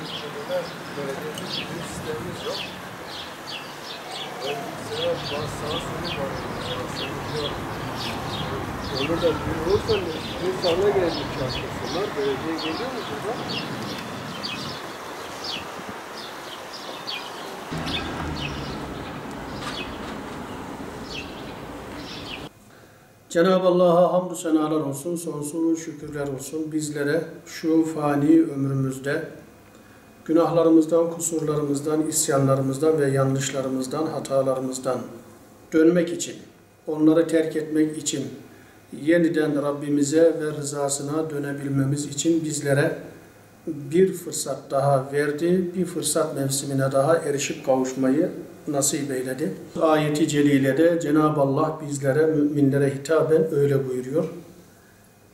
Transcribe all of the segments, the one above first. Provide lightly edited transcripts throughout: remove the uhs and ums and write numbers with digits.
Neden belediyede bir sistemimiz yok? Ben sana sana söyleyeyim. Onu da bir olursa bir sana gelmiş yaptırsınlar. Belediye geliyor mu burada? Cenab-ı Allah'a hamdü senalar olsun, sonsuz şükürler olsun. Bizlere şu fani ömrümüzde günahlarımızdan, kusurlarımızdan, isyanlarımızdan ve yanlışlarımızdan, hatalarımızdan dönmek için, onları terk etmek için, yeniden Rabbimize ve rızasına dönebilmemiz için bizlere bir fırsat daha verdi, bir fırsat mevsimine daha erişip kavuşmayı nasip eyledi. Ayeti celilede Cenab-ı Allah bizlere, müminlere hitaben öyle buyuruyor.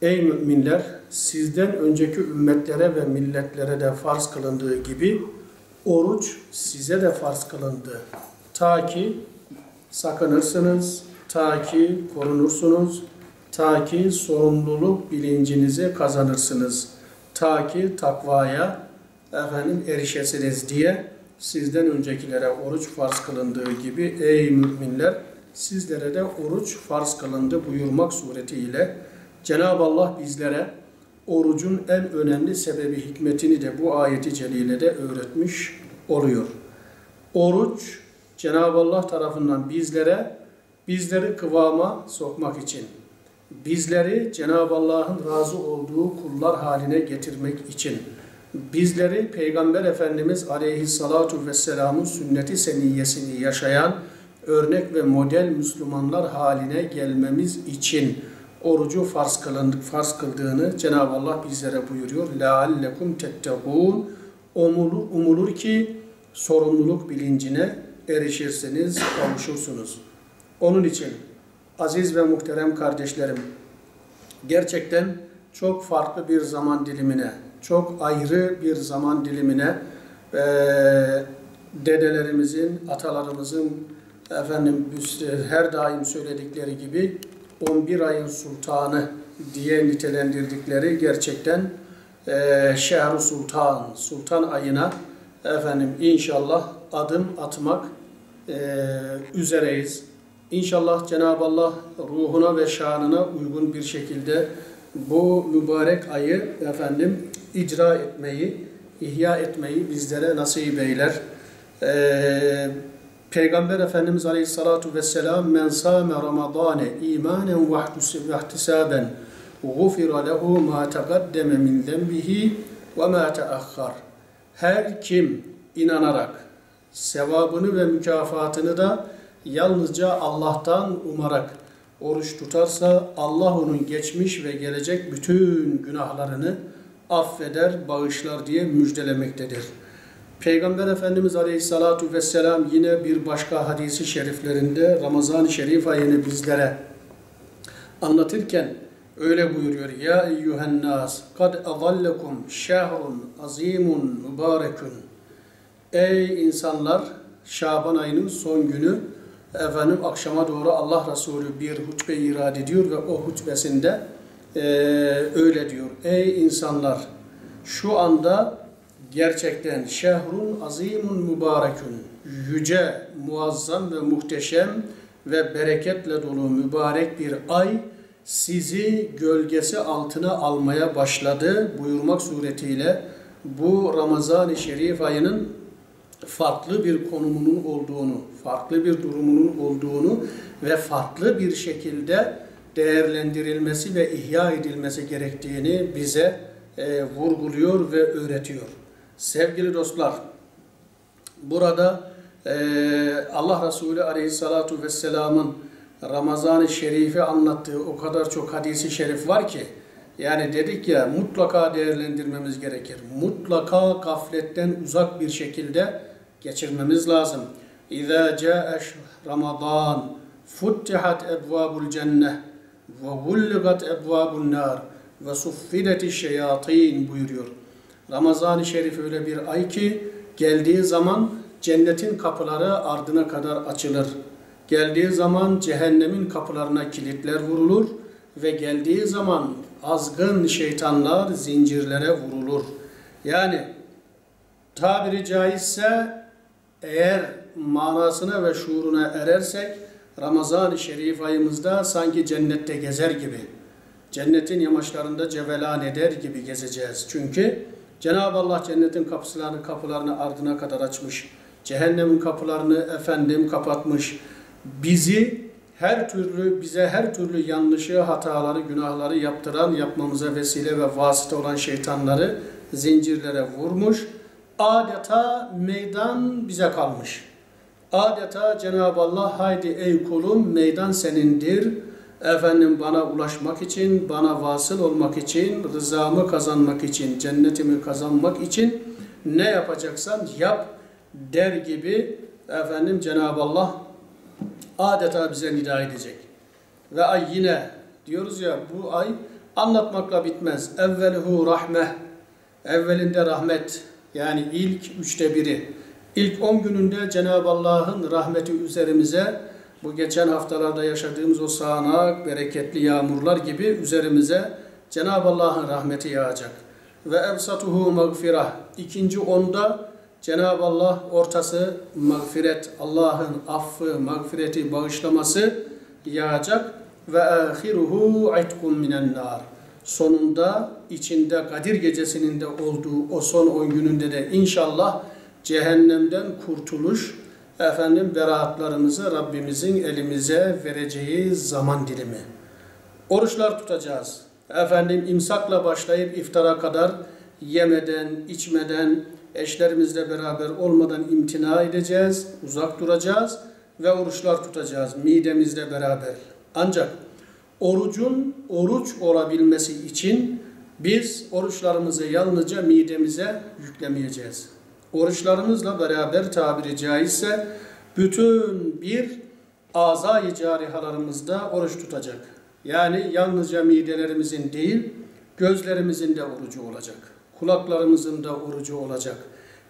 Ey müminler! Sizden önceki ümmetlere ve milletlere de farz kılındığı gibi oruç size de farz kılındı. Ta ki sakınırsınız, ta ki korunursunuz, ta ki sorumluluk bilincinizi kazanırsınız, ta ki takvaya erişesiniz diye sizden öncekilere oruç farz kılındığı gibi ey müminler sizlere de oruç farz kılındı buyurmak suretiyle Cenab-ı Allah bizlere orucun en önemli sebebi hikmetini de bu ayeti celilede öğretmiş oluyor. Oruç Cenab-ı Allah tarafından bizleri kıvama sokmak için, bizleri Cenab-ı Allah'ın razı olduğu kullar haline getirmek için, bizleri Peygamber Efendimiz Aleyhissalatu Vesselam'ın sünnet-i seniyyesini yaşayan örnek ve model Müslümanlar haline gelmemiz için orucu farz kıldığını Cenab-ı Allah bizlere buyuruyor. لَعَلَّكُمْ تَتَّقُونَ Umulur ki sorumluluk bilincine erişirsiniz, kavuşursunuz. Onun için aziz ve muhterem kardeşlerim, gerçekten çok farklı bir zaman dilimine, çok ayrı bir zaman dilimine dedelerimizin, atalarımızın her daim söyledikleri gibi 11 ayın sultanı diye nitelendirdikleri gerçekten şehr-i sultan, sultan ayına inşallah adım atmak üzereyiz. İnşallah Cenab-ı Allah ruhuna ve şanına uygun bir şekilde bu mübarek ayı icra etmeyi, ihya etmeyi bizlere nasip eyler. Peygamber Efendimiz Aleyhissalatu Vesselam men sâme ramadâne îmânen ve ihtisâben gufira lehu mâ tegaddeme min zenbihi ve mâ teahhar. Her kim inanarak sevabını ve mükafatını da yalnızca Allah'tan umarak oruç tutarsa Allah onun geçmiş ve gelecek bütün günahlarını affeder, bağışlar diye müjdelemektedir. Peygamber Efendimiz Aleyhissalatu Vesselam yine bir başka hadisi şeriflerinde Ramazan-ı Şerif ayını bizlere anlatırken öyle buyuruyor. Ya eyyühennâs kad azallekum şehrun azimun mübarekun. Ey insanlar! Şaban ayının son günü akşama doğru Allah Resulü bir hutbe irad ediyor ve o hutbesinde öyle diyor. Ey insanlar! Şu anda gerçekten şehrun azimun mübarekun, yüce, muazzam ve muhteşem ve bereketle dolu mübarek bir ay sizi gölgesi altına almaya başladı buyurmak suretiyle bu Ramazan-ı Şerif ayının farklı bir konumunun olduğunu, farklı bir durumunun olduğunu ve farklı bir şekilde değerlendirilmesi ve ihya edilmesi gerektiğini bize vurguluyor ve öğretiyor. Sevgili dostlar, burada Allah Resulü Aleyhissalatu Vesselam'ın Ramazan-ı Şerif'i anlattığı o kadar çok hadisi şerif var ki, yani dedik ya mutlaka değerlendirmemiz gerekir. Mutlaka gafletten uzak bir şekilde geçirmemiz lazım. İzâ câe Ramazan futtihat ebvâbul cenneh ve vulligat ebvâbun nâr ve suffideti şeyatîn buyuruyor. Ramazan-ı Şerif öyle bir ay ki geldiği zaman cennetin kapıları ardına kadar açılır. Geldiği zaman cehennemin kapılarına kilitler vurulur ve geldiği zaman azgın şeytanlar zincirlere vurulur. Yani tabiri caizse eğer manasına ve şuuruna erersek Ramazan-ı Şerif ayımızda sanki cennette gezer gibi, cennetin yamaçlarında cevelan eder gibi gezeceğiz. Çünkü Cenab-ı Allah cennetin kapılarını ardına kadar açmış. Cehennemin kapılarını kapatmış. Bize her türlü yanlışı, hataları, günahları yaptıran, yapmamıza vesile ve vasıta olan şeytanları zincirlere vurmuş. Adeta meydan bize kalmış. Adeta Cenab-ı Allah haydi ey kulum meydan senindir. Bana ulaşmak için, bana vasıl olmak için, rızamı kazanmak için, cennetimi kazanmak için ne yapacaksan yap der gibi Cenab-ı Allah adeta bize nida edecek. Ve ay yine diyoruz ya bu ay anlatmakla bitmez. Evveluhu rahmeh. Evvelinde rahmet. Yani ilk 1/3. İlk 10 gününde Cenab-ı Allah'ın rahmeti üzerimize bu geçen haftalarda yaşadığımız o sağanak, bereketli yağmurlar gibi üzerimize Cenab-ı Allah'ın rahmeti yağacak. Ve evsatuhu mağfirah. İkinci 10'da Cenab-ı Allah ortası mağfiret, Allah'ın affı, mağfireti, bağışlaması yağacak. Ve ahiruhu itkum minen nar. Sonunda içinde Kadir gecesinin de olduğu o son 10 gününde de inşallah cehennemden kurtuluş, beraatlarımızı Rabbimizin elimize vereceği zaman dilimi. Oruçlar tutacağız. İmsakla başlayıp iftara kadar yemeden, içmeden, eşlerimizle beraber olmadan imtina edeceğiz, uzak duracağız ve oruçlar tutacağız midemizle beraber. Ancak orucun oruç olabilmesi için biz oruçlarımızı yalnızca midemize yüklemeyeceğiz. Oruçlarımızla beraber tabiri caizse bütün bir azay-ı carihalarımızda oruç tutacak. Yani yalnızca midelerimizin değil, gözlerimizin de orucu olacak. Kulaklarımızın da orucu olacak.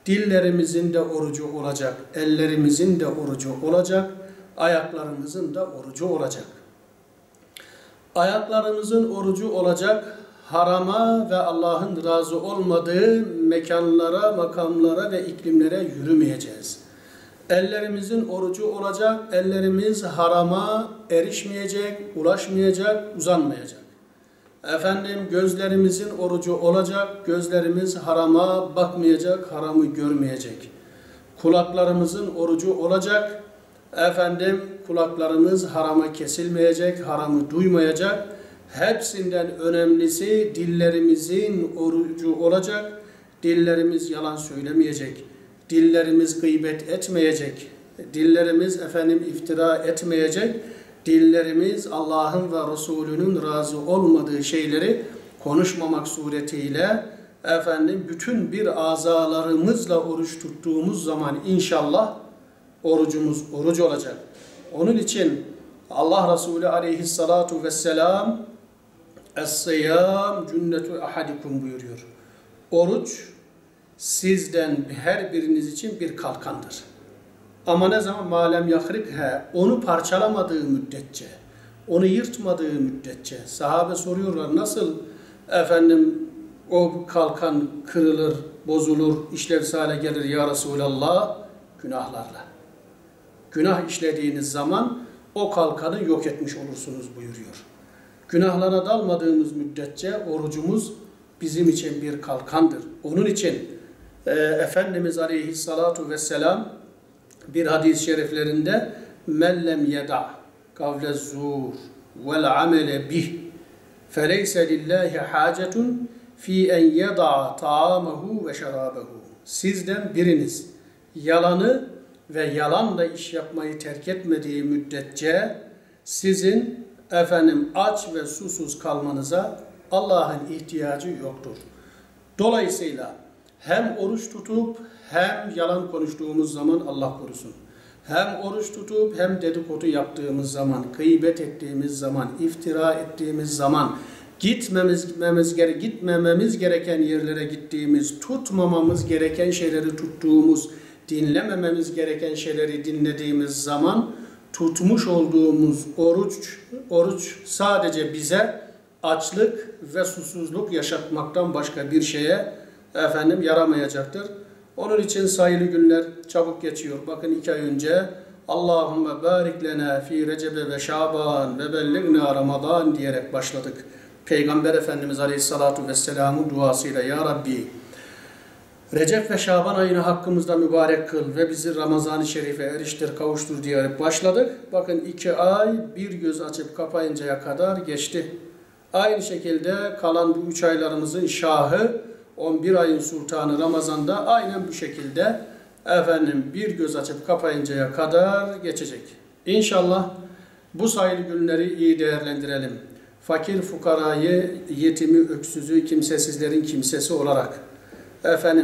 Dillerimizin de orucu olacak. Ellerimizin de orucu olacak. Ayaklarımızın da orucu olacak. Ayaklarımızın orucu olacak. Harama ve Allah'ın razı olmadığı mekanlara, makamlara ve iklimlere yürümeyeceğiz. Ellerimizin orucu olacak. Ellerimiz harama erişmeyecek, ulaşmayacak, uzanmayacak. Gözlerimizin orucu olacak. Gözlerimiz harama bakmayacak, haramı görmeyecek. Kulaklarımızın orucu olacak. Kulaklarımız harama kesilmeyecek, haramı duymayacak. Hepsinden önemlisi dillerimizin orucu olacak. Dillerimiz yalan söylemeyecek. Dillerimiz gıybet etmeyecek. Dillerimiz iftira etmeyecek. Dillerimiz Allah'ın ve Resulünün razı olmadığı şeyleri konuşmamak suretiyle bütün bir azalarımızla oruç tuttuğumuz zaman inşallah orucumuz oruç olacak. Onun için Allah Resulü aleyhissalatu vesselam Es-sıyam cünnetu ahadikum buyuruyor. Oruç sizden her biriniz için bir kalkandır. Ama ne zaman malem yahrikhe onu parçalamadığı müddetçe, onu yırtmadığı müddetçe sahabe soruyorlar nasıl o kalkan kırılır, bozulur, işlevsiz hale gelir ya Resulallah? Günahlarla. Günah işlediğiniz zaman o kalkanı yok etmiş olursunuz buyuruyor. Günahlara dalmadığımız müddetçe orucumuz bizim için bir kalkandır. Onun için Efendimiz Aleyhissalatu vesselam bir hadis-i şeriflerinde mellem yeda kavle zur vel amele bih feleyse lillahi hacetun fi en yeda ta'amahu ve şerabehu. Sizden biriniz yalanı ve yalanla iş yapmayı terk etmediği müddetçe sizin aç ve susuz kalmanıza Allah'ın ihtiyacı yoktur. Dolayısıyla hem oruç tutup hem yalan konuştuğumuz zaman Allah korusun. Hem oruç tutup hem dedikodu yaptığımız zaman, gıybet ettiğimiz zaman, iftira ettiğimiz zaman, gitmememiz gereken yerlere gittiğimiz, tutmamamız gereken şeyleri tuttuğumuz, dinlemememiz gereken şeyleri dinlediğimiz zaman tutmuş olduğumuz oruç sadece bize açlık ve susuzluk yaşatmaktan başka bir şeye yaramayacaktır. Onun için sayılı günler çabuk geçiyor. Bakın 2 ay önce Allahümme barik lena fi Recebe ve Şaban ve belligna Ramazan diyerek başladık. Peygamber Efendimiz Aleyhissalatu Vesselam'ın duasıyla Ya Rabbi Recep ve Şaban ayını hakkımızda mübarek kıl ve bizi Ramazan-ı Şerif'e eriştir, kavuştur diyerek başladık. Bakın 2 ay bir göz açıp kapayıncaya kadar geçti. Aynı şekilde kalan bu 3 aylarımızın şahı 11 ayın sultanı Ramazan'da aynen bu şekilde bir göz açıp kapayıncaya kadar geçecek. İnşallah bu sayılı günleri iyi değerlendirelim. Fakir fukarayı, yetimi, öksüzü, kimsesizlerin kimsesi olarak,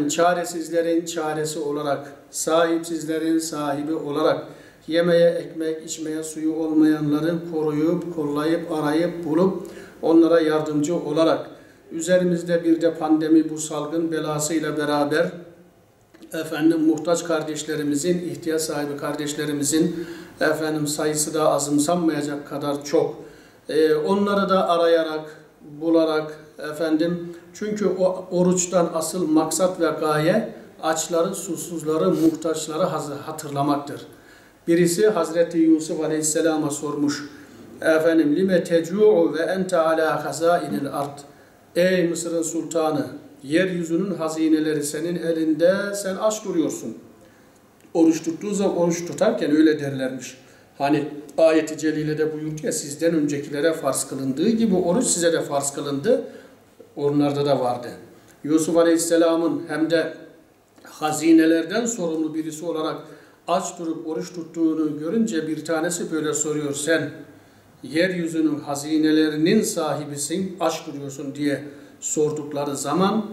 çaresizlerin çaresi olarak, sahipsizlerin sahibi olarak, yemeye, ekmek, içmeye suyu olmayanları koruyup, kollayıp, arayıp, bulup, onlara yardımcı olarak, üzerimizde bir de pandemi bu salgın belasıyla beraber, muhtaç kardeşlerimizin, ihtiyaç sahibi kardeşlerimizin, sayısı da azımsanmayacak kadar çok, onları da arayarak, bularak, çünkü o oruçtan asıl maksat ve gaye açları, susuzları, muhtaçları hatırlamaktır. Birisi Hazreti Yusuf Aleyhisselam'a sormuş. Lime tecu'u ve ente ala hazainil ard. Ey Mısır'ın sultanı, yeryüzünün hazineleri senin elinde, sen aç duruyorsun. Oruç tuttuğu zaman, oruç tutarken öyle derlermiş. Hani ayet-i celilede buyurdu ya, sizden öncekilere farz kılındığı gibi oruç size de farz kılındı. Onlarda da vardı. Yusuf Aleyhisselam'ın hem de hazinelerden sorumlu birisi olarak aç durup oruç tuttuğunu görünce bir tanesi böyle soruyor. Sen yeryüzünün hazinelerinin sahibisin, aç duruyorsun diye sordukları zaman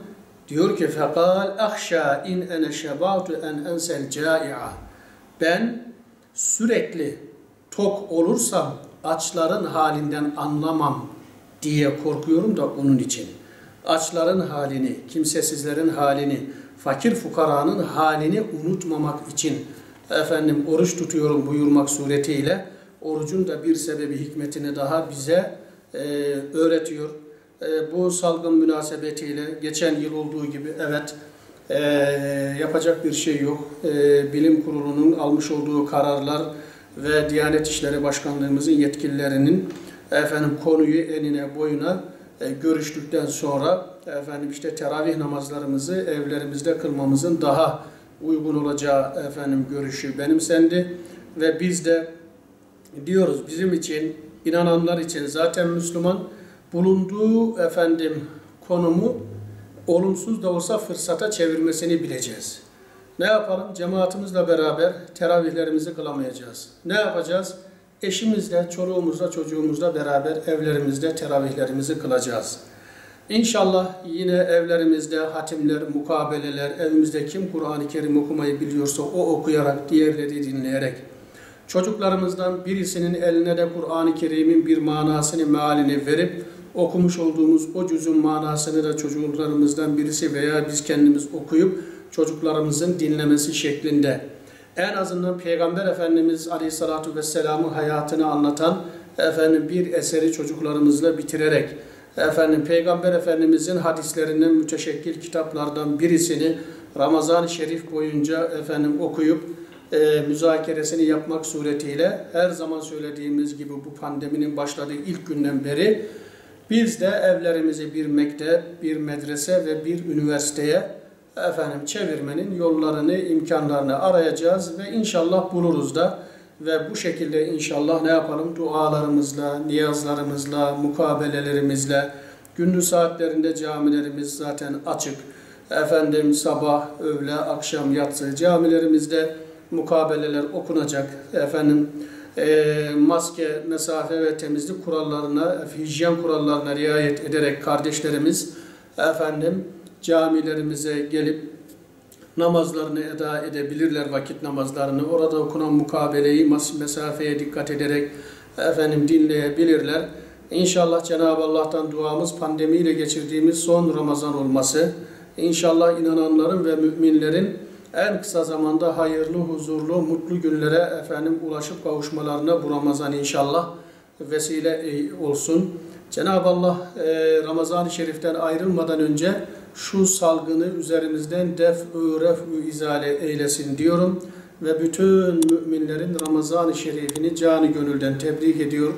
diyor ki فَقَالْ اَخْشَى اِنْ اَنَ شَبَعْتُ اَنْ اَنْسَ الْجَائِعَ. Ben sürekli tok olursam açların halinden anlamam diye korkuyorum da onun için. Açların halini, kimsesizlerin halini, fakir fukaranın halini unutmamak için oruç tutuyorum buyurmak suretiyle orucun da bir sebebi hikmetini daha bize öğretiyor. Bu salgın münasebetiyle geçen yıl olduğu gibi yapacak bir şey yok. Bilim Kurulu'nun almış olduğu kararlar ve Diyanet İşleri Başkanlığımızın yetkililerinin konuyu enine boyuna görüştükten sonra teravih namazlarımızı evlerimizde kılmamızın daha uygun olacağı görüşü benimsendi ve biz de diyoruz bizim için, inananlar için zaten Müslüman bulunduğu konumu olumsuz da olsa fırsata çevirmesini bileceğiz. Ne yapalım? Cemaatimizle beraber teravihlerimizi kılamayacağız. Ne yapacağız? Eşimizle, çoluğumuzla, çocuğumuzla beraber evlerimizde teravihlerimizi kılacağız. İnşallah yine evlerimizde hatimler, mukabeleler, evimizde kim Kur'an-ı Kerim okumayı biliyorsa o okuyarak, diğerleri dinleyerek, çocuklarımızdan birisinin eline de Kur'an-ı Kerim'in bir manasını, mealini verip, okumuş olduğumuz o cüzün manasını da çocuklarımızdan birisi veya biz kendimiz okuyup, çocuklarımızın dinlemesi şeklinde, en azından Peygamber Efendimiz Aleyhissalatu Vesselam'ın hayatını anlatan bir eseri çocuklarımızla bitirerek Peygamber Efendimizin hadislerinden müteşekkil kitaplardan birisini Ramazan-ı Şerif boyunca okuyup müzakeresini yapmak suretiyle her zaman söylediğimiz gibi bu pandeminin başladığı ilk günden beri biz de evlerimizi bir mektep, bir medrese ve bir üniversiteye çevirmenin yollarını, imkanlarını arayacağız ve inşallah buluruz da ve bu şekilde inşallah ne yapalım? Dualarımızla, niyazlarımızla, mukabelelerimizle, gündüz saatlerinde camilerimiz zaten açık. Sabah, öğle, akşam, yatsı camilerimizde mukabeleler okunacak. Maske, mesafe ve temizlik kurallarına, hijyen kurallarına riayet ederek kardeşlerimiz camilerimize gelip namazlarını eda edebilirler, vakit namazlarını. Orada okunan mukabeleyi, mesafeye dikkat ederek dinleyebilirler. İnşallah Cenab-ı Allah'tan duamız pandemiyle geçirdiğimiz son Ramazan olması. İnşallah inananların ve müminlerin en kısa zamanda hayırlı, huzurlu, mutlu günlere ulaşıp kavuşmalarına bu Ramazan inşallah vesile olsun. Cenab-ı Allah Ramazan-ı Şerif'ten ayrılmadan önce şu salgını üzerimizden ref'ü izale eylesin diyorum ve bütün müminlerin Ramazan-ı Şerifini canı gönülden tebrik ediyor.